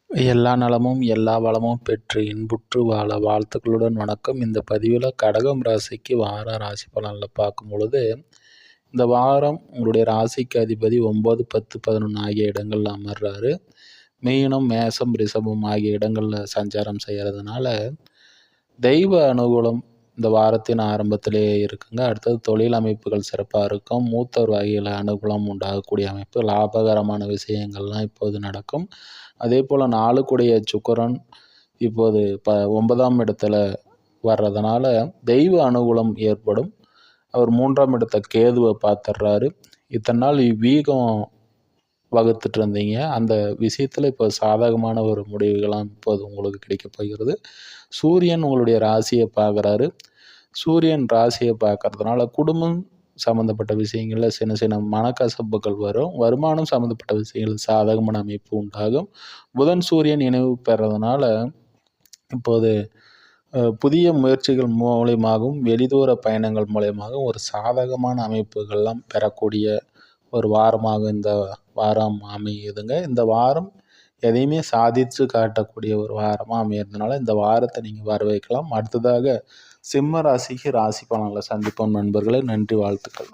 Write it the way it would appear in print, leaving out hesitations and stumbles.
எல்லா நலமும் எல்லா வளமும் பெற்று இன்புற்று வாழ வாழ்த்துக்களுடன் வணக்கம். இந்த பதிவில் கடகம் ராசிக்கு வார ராசி பலனில் பார்க்கும் பொழுது, இந்த வாரம் உங்களுடைய ராசிக்கு அதிபதி 9, 10, 11 ஆகிய இடங்களில் அமர்றாரு. மீனம், மேசம், ரிஷபம் ஆகிய இடங்களில் சஞ்சாரம் செய்கிறதுனால தெய்வ அனுகூலம் இந்த வாரத்தின் ஆரம்பத்திலேயே இருக்குங்க. அடுத்தது தொழில் அமைப்புகள் சிறப்பாக இருக்கும். மூத்தவர் வகையில் அனுகூலம் உண்டாகக்கூடிய அமைப்பு, லாபகரமான விஷயங்கள்லாம் இப்போது நடக்கும். அதே போல் நாளுக்குடைய சுக்கிரன் இப்போது 9ஆம் இடத்துல வர்றதுனால தெய்வ அனுகூலம் ஏற்படும். அவர் 3ஆம் இடத்தை கேதுவை பார்த்துடுறாரு. இத்தனை நாள் வீகம் வகுத்துட்டு இருந்தீங்க, அந்த விஷயத்தில் இப்போ சாதகமான ஒரு முடிவுகளாம் இப்போது உங்களுக்கு கிடைக்க போகிறது. சூரியன் உங்களுடைய ராசியை பார்க்குறாரு. சூரியன் ராசியை பார்க்கறதுனால குடும்பம் சம்மந்தப்பட்ட விஷயங்களில் சின்ன சின்ன மனக்கசப்புகள் வரும். வருமானம் சம்மந்தப்பட்ட விஷயங்கள் சாதகமான அமைப்பு உண்டாகும். புதன் சூரியன் இணைவு பெறதுனால இப்போது புதிய முயற்சிகள் மூலியமாகவும் வெளிதூர பயணங்கள் மூலியமாகவும் ஒரு சாதகமான அமைப்புகள்லாம் பெறக்கூடிய ஒரு வாரமாக இந்த வாரம் அமையுதுங்க. இந்த வாரம் எதையுமே சாதித்து காட்டக்கூடிய ஒரு வாரமாக அமையறதுனால இந்த வாரத்தை நீங்கள் வரவேற்கலாம். அடுத்ததாக சிம்ம ராசிக்கு ராசி பலனில் சந்திப்போம் நண்பர்களே. நன்றி, வாழ்த்துக்கள்.